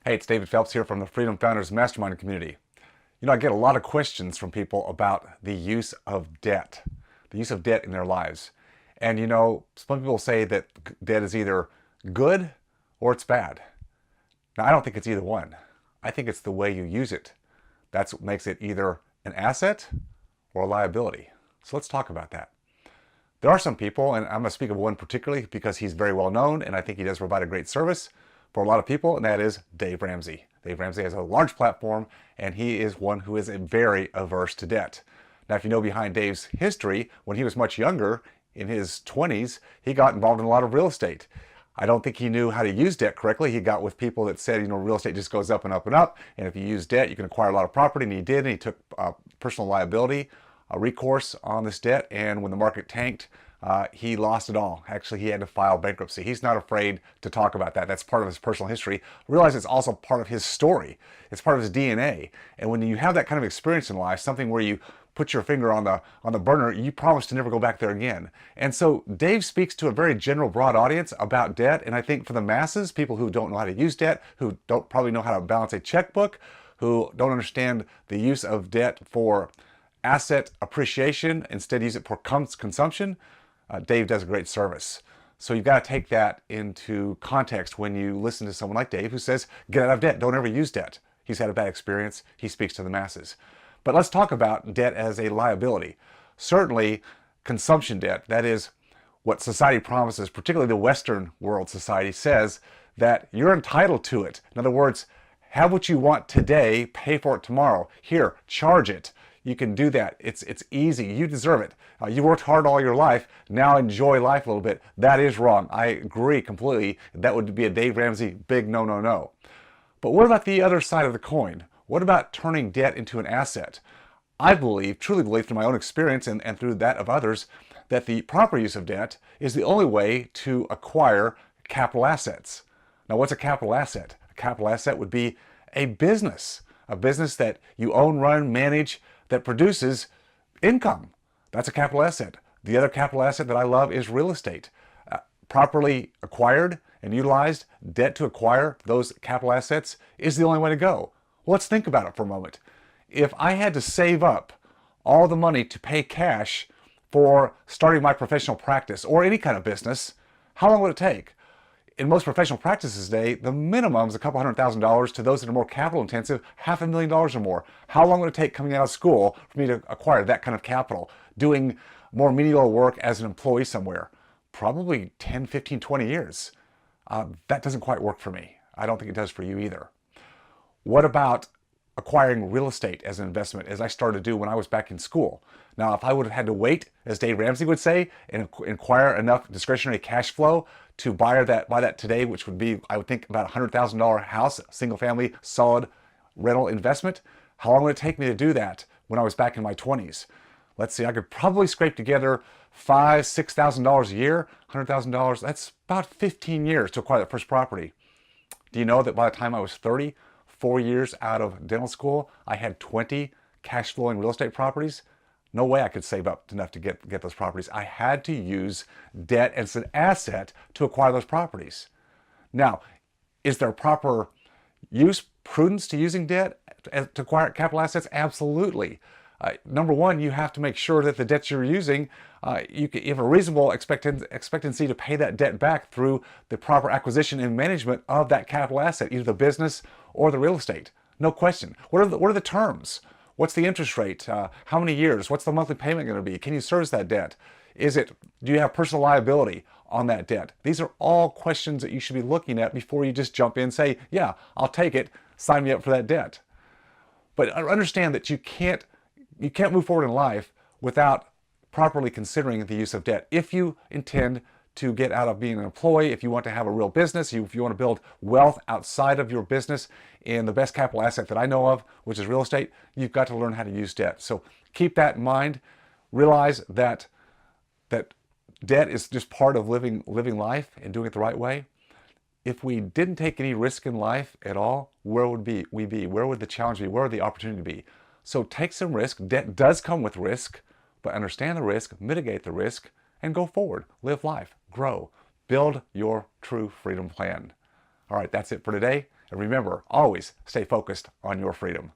Hey, it's David Phelps here from the Freedom Founders Mastermind community. I get a lot of questions from people about the use of debt, the use of debt in their lives. And some people say that debt is either good or it's bad. Now, I don't think it's either one. I think it's the way you use it. That's what makes it either an asset or a liability. So let's talk about that. There are some people, and I'm going to speak of one particularly because he's very well known and I think he does provide a great service for a lot of people, and that is Dave Ramsey. Dave Ramsey has a large platform, and he is one who is very averse to debt. Now, if you know behind Dave's history, when he was much younger, in his 20s, he got involved in a lot of real estate. I don't think he knew how to use debt correctly. He got with people that said, real estate just goes up and up and up, and if you use debt, you can acquire a lot of property, and he did, and he took personal liability, recourse on this debt, and when the market tanked, he lost it all. Actually, he had to file bankruptcy. He's not afraid to talk about that. That's part of his personal history. Realize it's also part of his story. It's part of his DNA. And when you have that kind of experience in life, something where you put your finger on the burner, you promise to never go back there again. And so Dave speaks to a very general, broad audience about debt. And I think for the masses, people who don't know how to use debt, who don't probably know how to balance a checkbook, who don't understand the use of debt for asset appreciation, instead use it for consumption, Dave does a great service. So you've got to take that into context when you listen to someone like Dave who says, get out of debt, don't ever use debt. He's had a bad experience, he speaks to the masses. But let's talk about debt as a liability. Certainly, consumption debt, that is what society promises, particularly the Western world society says, that you're entitled to it. In other words, have what you want today, pay for it tomorrow. Here, charge it. You can do that. It's easy. You deserve it. You worked hard all your life. Now enjoy life a little bit. That is wrong. I agree completely. That would be a Dave Ramsey big no, no, no. But what about the other side of the coin? What about turning debt into an asset? I believe, truly believe through my own experience and through that of others, that the proper use of debt is the only way to acquire capital assets. Now, what's a capital asset? A capital asset would be a business that you own, run, manage, that produces income. That's a capital asset. The other capital asset that I love is real estate. Properly acquired and utilized, debt to acquire those capital assets is the only way to go. Well, let's think about it for a moment. If I had to save up all the money to pay cash for starting my professional practice or any kind of business, how long would it take? In most professional practices today, the minimum is a couple $100,000. To those that are more capital intensive, $500,000 or more. How long would it take coming out of school for me to acquire that kind of capital? Doing more menial work as an employee somewhere? Probably 10, 15, 20 years. That doesn't quite work for me. I don't think it does for you either. What about acquiring real estate as an investment, as I started to do when I was back in school? Now, if I would have had to wait, as Dave Ramsey would say, and acquire enough discretionary cash flow to buy that today, which would be, I would think, about a $100,000 house, single family, solid rental investment, how long would it take me to do that when I was back in my 20s? Let's see, I could probably scrape together $5,000, $6,000 a year, $100,000. That's about 15 years to acquire that first property. Do you know that by the time I was 30, 4 years out of dental school, I had 20 cash flowing real estate properties? No way I could save up enough to get those properties. I had to use debt as an asset to acquire those properties. Now, is there proper prudence to using debt to acquire capital assets? Absolutely. Number one, you have to make sure that the debt you're using, you have a reasonable expectancy to pay that debt back through the proper acquisition and management of that capital asset, either the business or the real estate. No question. What are the terms? What's the interest rate? How many years? What's the monthly payment going to be? Can you service that debt? Do you have personal liability on that debt? These are all questions that you should be looking at before you just jump in and say, yeah, I'll take it, sign me up for that debt. But understand that you can't move forward in life without properly considering the use of debt. If you intend to get out of being an employee, if you want to have a real business, if you want to build wealth outside of your business, and the best capital asset that I know of, which is real estate, you've got to learn how to use debt. So keep that in mind. Realize that debt is just part of living life and doing it the right way. If we didn't take any risk in life at all, where would we be? Where would the challenge be? Where would the opportunity be? So take some risk. Debt does come with risk, but understand the risk, mitigate the risk, and go forward. Live life, grow, build your true freedom plan. All right, that's it for today. And remember, always stay focused on your freedom.